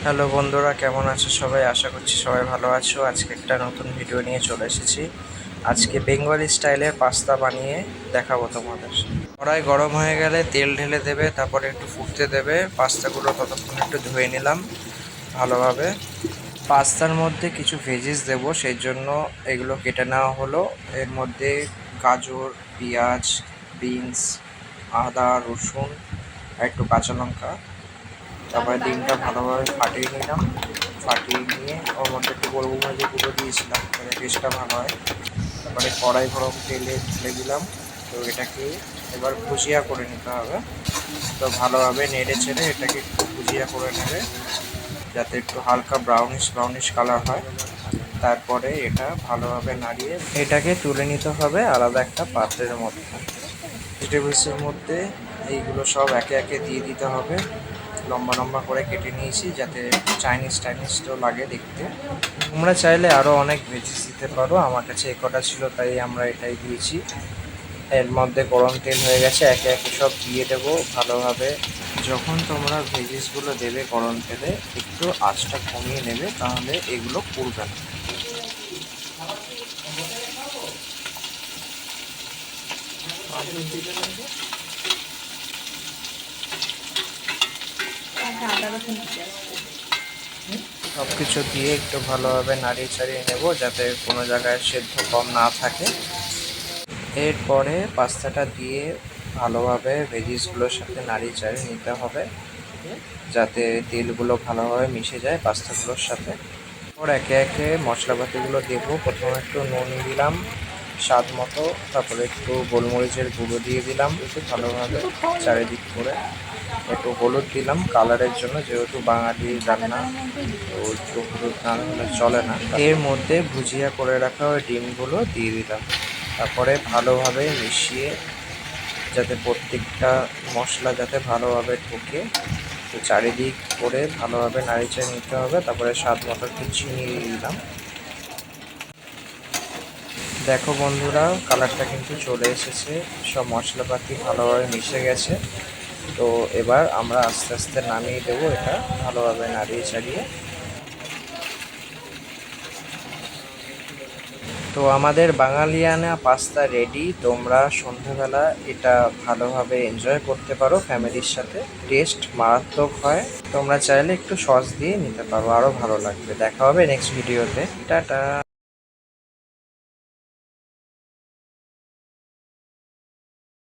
Hello বন্ধুরা, কেমন আছো সবাই? আশা করছি সবাই ভালো আছো। আজকে একটা নতুন ভিডিও নিয়ে চলে এসেছি। আজকে বেঙ্গলি স্টাইলের পাস্তা বানিয়ে দেখাবো তোমাদের। কড়াই গরম হয়ে গেলে তেল ঢেলে দেবে, তারপরে একটু ফুটতে দেবে। পাস্তাগুলো ততক্ষণ একটু ধুয়ে নিলাম ভালোভাবে। পাস্তার মধ্যে কিছু ভেজিস দেবো, সেই জন্য এগুলো কেটে নেওয়া হলো। এর মধ্যে গাজর, পেঁয়াজ, বিনস, আদা, রসুন আর একটু কাঁচা লঙ্কা। তারপরে ডিমটা ভালোভাবে ফাটিয়ে নিলাম। ফাটিয়ে নিয়ে ওর মধ্যে একটু গোলমরিচের গুঁড়ো দিয়েছিলাম, তাহলে টেস্টটা ভালো হয়। তারপরে কড়াই গরম তেলে ঢেলে দিলাম। তো এটাকে এবার ভুজিয়া করে নিতে হবে। তো ভালোভাবে নেড়ে চেড়ে এটাকে একটু ভুজিয়া করে নেবে, যাতে একটু হালকা ব্রাউনিশ ব্রাউনিশ কালার হয়। তারপরে এটা ভালোভাবে নাড়িয়ে এটাকে তুলে নিতে হবে আলাদা একটা পাত্রের মধ্যে। ভেজিটেবলসের মধ্যে এইগুলো সব একে একে দিয়ে দিতে হবে। লম্বা লম্বা করে কেটে নিয়েছি, যাতে চাইনিজ তো লাগে দেখতে। তোমরা চাইলে আরও অনেক ভেজিস দিতে পারো, আমার কাছে এ কটা ছিল তাই আমরা এটাই দিয়েছি। এর মধ্যে গরম তেল হয়ে গেছে, একে একে সব দিয়ে দেবো ভালোভাবে। যখন তোমরা ভেজিসগুলো দেবে গরম তেলে, একটু আঁচটা কমিয়ে নেবে, তাহলে এগুলো পুড়বে না। সব কিছু দিয়ে একটু ভালোভাবে নাড়িয়ে চাড়িয়ে নেব, যাতে কোনো জায়গায় সেদ্ধ কম না থাকে। এরপরে পাস্তাটা দিয়ে ভালোভাবে ভেজিসগুলোর সাথে নাড়িয়ে চাড়িয়ে নিতে হবে, যাতে তেলগুলো ভালোভাবে মিশে যায় পাস্তাগুলোর সাথে। ওর একে একে মশলাপাতিগুলো দেবো। প্রথমে একটু নুন দিলাম স্বাদ মতো, তারপরে একটু গোলমরিচের গুঁড়ো দিয়ে দিলাম একটু ভালোভাবে চারিদিক করে। একটু হলুদ দিলাম কালারের জন্য, যেহেতু বাঙালির রান্না, তো একটু হলুদ না হলে চলে না। এর মধ্যে ভুজিয়া করে রাখা ওই ডিমগুলো দিয়ে দিলাম। তারপরে ভালোভাবে মিশিয়ে, যাতে প্রত্যেকটা মশলা যাতে ভালোভাবে ঢোকে, তো চারিদিক করে ভালোভাবে নাড়িয়ে নিতে হবে। তারপরে স্বাদ মতো একটু চিনি দিয়ে দিলাম। দেখো বন্ধুরা, কালারটা কিন্তু চলে এসেছে, সব মশলাপাতি ভালোভাবে মিশে গেছে। তো এবার আমরা আস্তে আস্তে নামিয়ে দেবো এটা, ভালোভাবে নাড়িয়ে চাড়িয়ে। তো আমাদের বাঙালিয়ানা পাস্তা রেডি। তোমরা সন্ধ্যাবেলা এটা ভালোভাবে এনজয় করতে পারো ফ্যামিলির সাথে। টেস্ট মারাত্মক হয়। তোমরা চাইলে একটু সস দিয়ে নিতে পারো, আরও ভালো লাগবে। দেখা হবে নেক্সট ভিডিওতে। টাটা।